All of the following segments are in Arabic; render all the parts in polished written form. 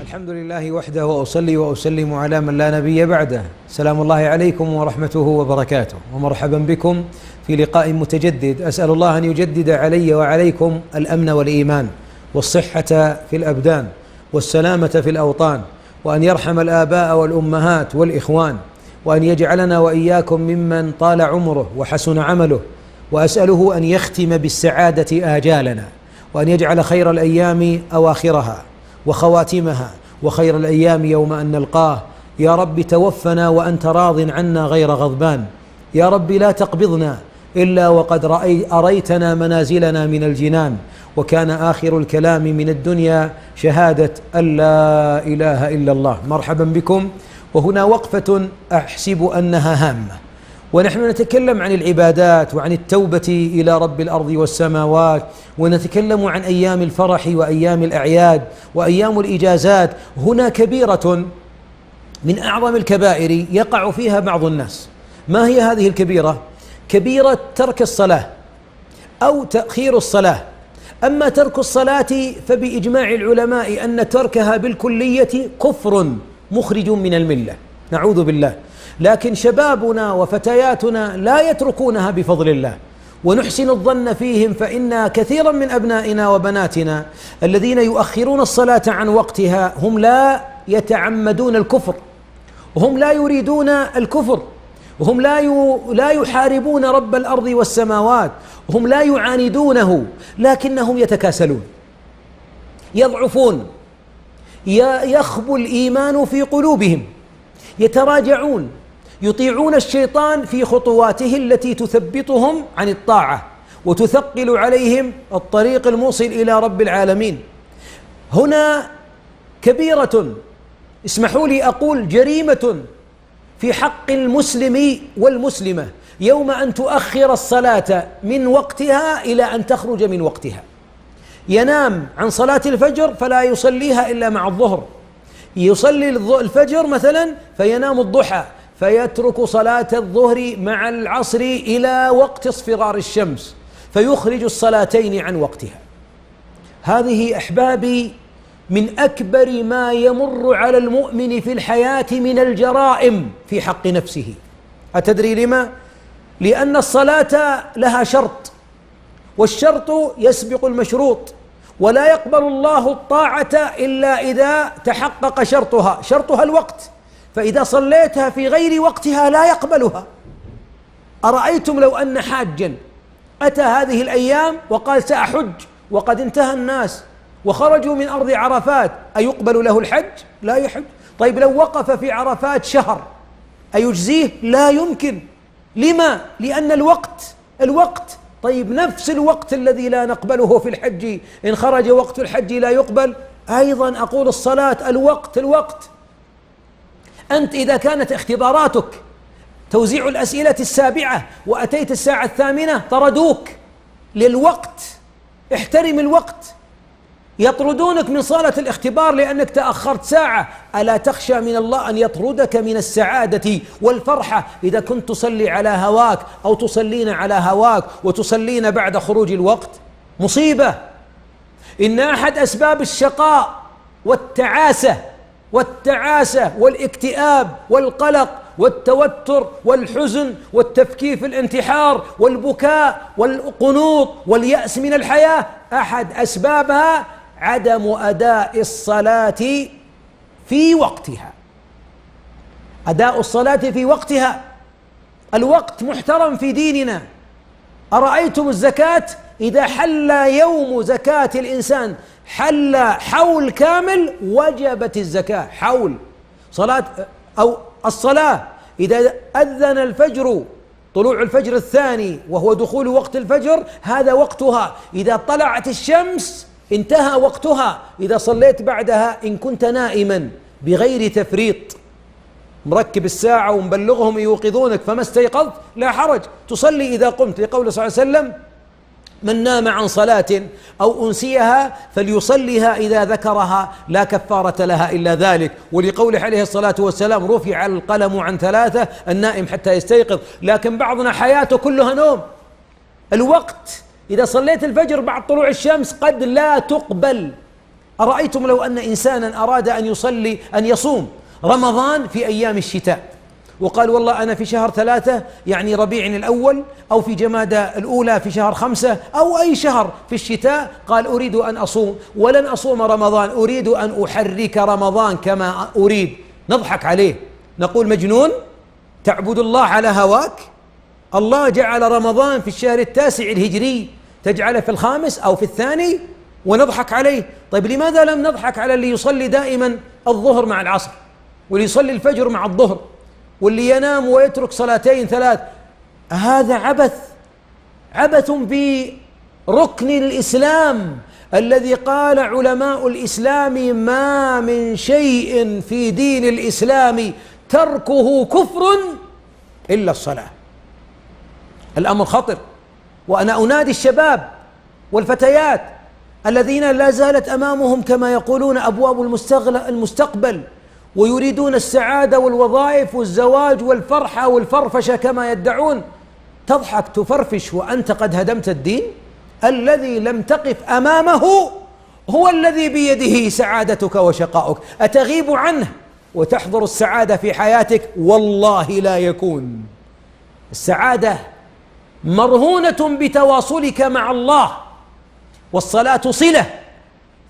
الحمد لله وحده، وأصلي وأسلم على من لا نبي بعده. سلام الله عليكم ورحمته وبركاته، ومرحبا بكم في لقاء متجدد. أسأل الله أن يجدد علي وعليكم الأمن والإيمان والصحة في الأبدان والسلامة في الأوطان، وأن يرحم الآباء والأمهات والإخوان، وأن يجعلنا وإياكم ممن طال عمره وحسن عمله، وأسأله أن يختم بالسعادة آجالنا، وأن يجعل خير الأيام أواخرها وخواتمها، وخير الأيام يوم أن نلقاه. يا رب توفنا وأنت راض عنا غير غضبان. يا رب لا تقبضنا إلا وقد أريتنا منازلنا من الجنان. وكان آخر الكلام من الدنيا شهادة أن لا إله إلا الله. مرحبا بكم. وهنا وقفة أحسب أنها هامة، ونحن نتكلم عن العبادات وعن التوبة إلى رب الأرض والسماوات، ونتكلم عن أيام الفرح وأيام الأعياد وأيام الإجازات. هنا كبيرة من أعظم الكبائر يقع فيها بعض الناس. ما هي هذه الكبيرة؟ كبيرة ترك الصلاة أو تأخير الصلاة. أما ترك الصلاة فبإجماع العلماء أن تركها بالكلية كفر مخرج من الملة، نعوذ بالله. لكن شبابنا وفتياتنا لا يتركونها بفضل الله، ونحسن الظن فيهم، فإن كثيرا من أبنائنا وبناتنا الذين يؤخرون الصلاة عن وقتها هم لا يتعمدون الكفر، وهم لا يريدون الكفر، وهم لا يحاربون رب الأرض والسماوات، وهم لا يعاندونه، لكنهم يتكاسلون، يضعفون، يخبو الإيمان في قلوبهم، يتراجعون، يطيعون الشيطان في خطواته التي تثبطهم عن الطاعة وتثقل عليهم الطريق الموصل إلى رب العالمين. هنا كبيرة، اسمحوا لي أقول جريمة في حق المسلم والمسلمة يوم أن تؤخر الصلاة من وقتها إلى أن تخرج من وقتها. ينام عن صلاة الفجر فلا يصليها إلا مع الظهر، يصلي الفجر مثلا فينام الضحى، فيترك صلاة الظهر مع العصر إلى وقت اصفرار الشمس، فيخرج الصلاتين عن وقتها. هذه أحبابي من أكبر ما يمر على المؤمن في الحياة من الجرائم في حق نفسه. أتدري لما؟ لأن الصلاة لها شرط، والشرط يسبق المشروط، ولا يقبل الله الطاعة إلا إذا تحقق شرطها الوقت، فإذا صليتها في غير وقتها لا يقبلها. أرأيتم لو أن حاجا أتى هذه الأيام وقال سأحج وقد انتهى الناس وخرجوا من أرض عرفات، أيقبل له الحج؟ لا يحج. طيب لو وقف في عرفات شهر أيجزيه؟ لا يمكن. لما؟ لأن الوقت طيب نفس الوقت الذي لا نقبله في الحج، إن خرج وقت الحج لا يقبل. أيضا أقول الصلاة الوقت. أنت إذا كانت اختباراتك توزيع الأسئلة 7 وأتيت 8:00 طردوك للوقت. احترم الوقت. يطردونك من صالة الاختبار لأنك تأخرت ساعة. ألا تخشى من الله أن يطردك من السعادة والفرحة إذا كنت تصلي على هواك أو تصلين على هواك وتصلين بعد خروج الوقت؟ مصيبة. إن أحد أسباب الشقاء والتعاسة والاكتئاب والقلق والتوتر والحزن والتفكير في الانتحار والبكاء والقنوط واليأس من الحياة، أحد أسبابها عدم أداء الصلاة في وقتها. أداء الصلاة في وقتها. الوقت محترم في ديننا. أرأيتم الزكاة؟ إذا حل يوم زكاة الإنسان حل حول كامل وجبت الزكاة. حول صلاة أو الصلاة إذا أذن الفجر، طلوع الفجر الثاني وهو دخول وقت الفجر، هذا وقتها. إذا طلعت الشمس انتهى وقتها. إذا صليت بعدها إن كنت نائما بغير تفريط مركب الساعة ومبلغهم يوقظونك فما استيقظت لا حرج، تصلي إذا قمت، لقول صلى الله عليه وسلم من نام عن صلاة أو أنسيها فليصليها إذا ذكرها لا كفارة لها إلا ذلك. ولقوله عليه الصلاة والسلام رفع القلم عن 3 النائم حتى يستيقظ. لكن بعضنا حياته كلها نوم. الوقت إذا صليت الفجر بعد طلوع الشمس قد لا تقبل أرأيتم لو أن إنسانا أراد أن يصوم رمضان في أيام الشتاء، وقال والله أنا في شهر 3 يعني ربيع الأول، أو في جمادى الأولى في شهر 5، أو أي شهر في الشتاء، قال أريد أن أصوم ولن أصوم رمضان، أريد أن أحرك رمضان كما أريد، نضحك عليه نقول مجنون، تعبد الله على هواك. الله جعل رمضان في الشهر 9 الهجري، تجعله في 5 أو في 2 ونضحك عليه. طيب لماذا لم نضحك على اللي يصلي دائما الظهر مع العصر، واللي يصلي الفجر مع الظهر، واللي ينام ويترك 2 3؟ هذا عبث بركن الإسلام الذي قال علماء الإسلام ما من شيء في دين الإسلام تركه كفر إلا الصلاة. الأمر خطر، وأنا أنادي الشباب والفتيات الذين لا زالت أمامهم كما يقولون أبواب المستقبل، ويريدون السعادة والوظائف والزواج والفرحة والفرفشة كما يدعون، تضحك تفرفش وأنت قد هدمت الدين. الذي لم تقف أمامه هو الذي بيده سعادتك وشقاؤك، أتغيب عنه وتحضر السعادة في حياتك؟ والله لا يكون. السعادة مرهونة بتواصلك مع الله، والصلاة صلة،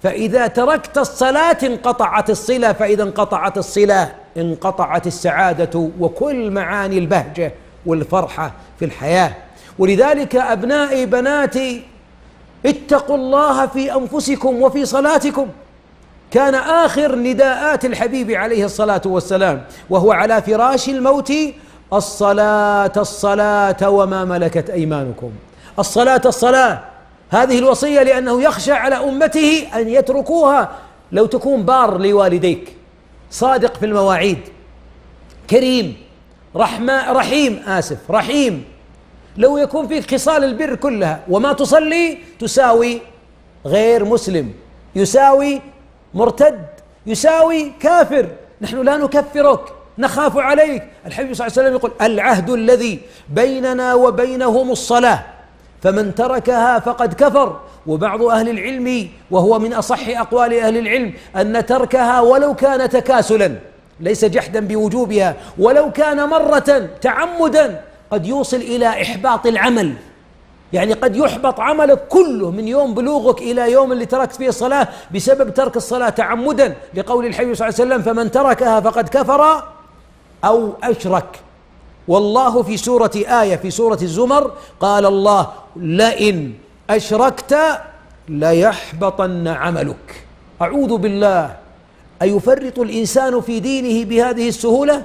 فإذا تركت الصلاة انقطعت الصلة، فإذا انقطعت الصلة انقطعت السعادة وكل معاني البهجة والفرحة في الحياة. ولذلك أبنائي بناتي اتقوا الله في أنفسكم وفي صلاتكم. كان آخر نداءات الحبيب عليه الصلاة والسلام وهو على فراش الموت: الصلاة الصلاة وما ملكت أيمانكم. الصلاة الصلاة، هذه الوصية لأنه يخشى على أمته أن يتركوها. لو تكون بار لوالديك، صادق في المواعيد، كريم، رحيم، لو يكون فيك خصال البر كلها وما تصلي، تساوي غير مسلم، يساوي مرتد، يساوي كافر. نحن لا نكفرك، نخاف عليك. الحبيب صلى الله عليه وسلم يقول: العهد الذي بيننا وبينهم الصلاة، فمن تركها فقد كفر. وبعض أهل العلم، وهو من أصح أقوال أهل العلم، أن تركها ولو كان تكاسلا، ليس جحدا بوجوبها، ولو كان مرة تعمدا، قد يوصل إلى إحباط العمل. يعني قد يحبط عملك كله من يوم بلوغك إلى يوم اللي تركت فيه الصلاة بسبب ترك الصلاة تعمدا، لقول الحبيب صلى الله عليه وسلم: فمن تركها فقد كفر أو أشرك. والله في سورة الزمر قال الله: لئن أشركت ليحبطن عملك. أعوذ بالله. أيفرط الإنسان في دينه بهذه السهولة؟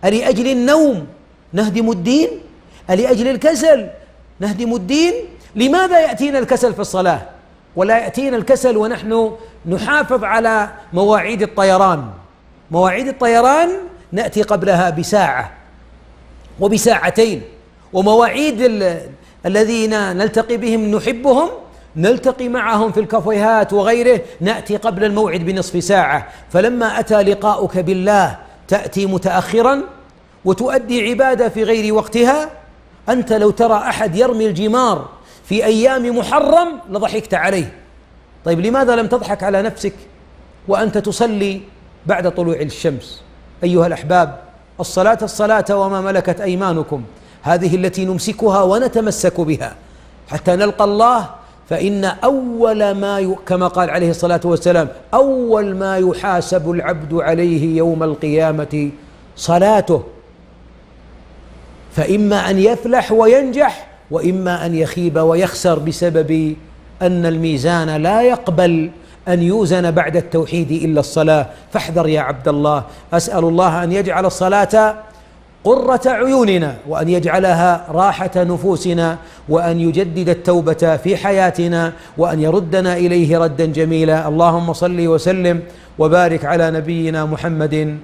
ألأجل النوم نهدم الدين؟ ألأجل الكسل نهدم الدين؟ لماذا يأتينا الكسل في الصلاة ولا يأتينا الكسل ونحن نحافظ على مواعيد الطيران؟ مواعيد الطيران نأتي قبلها بساعة وبساعتين، ومواعيد الذين نلتقي بهم نحبهم نلتقي معهم في الكافيهات وغيره نأتي قبل الموعد بنصف ساعة. فلما أتى لقاؤك بالله تأتي متأخرا وتؤدي عبادة في غير وقتها. أنت لو ترى أحد يرمي الجمار في أيام محرم لضحكت عليه. طيب لماذا لم تضحك على نفسك وأنت تصلي بعد طلوع الشمس؟ أيها الأحباب، الصلاة الصلاة وما ملكت أيمانكم، هذه التي نمسكها ونتمسك بها حتى نلقى الله. فإن أول ما كما قال عليه الصلاة والسلام: أول ما يحاسب العبد عليه يوم القيامة صلاته. فإما أن يفلح وينجح، وإما أن يخيب ويخسر، بسبب أن الميزان لا يقبل أن يوزن بعد التوحيد إلا الصلاة. فاحذر يا عبد الله. أسأل الله أن يجعل الصلاة قرة عيوننا، وأن يجعلها راحة نفوسنا، وأن يجدد التوبة في حياتنا، وأن يردنا إليه ردا جميلا. اللهم صل وسلم وبارك على نبينا محمد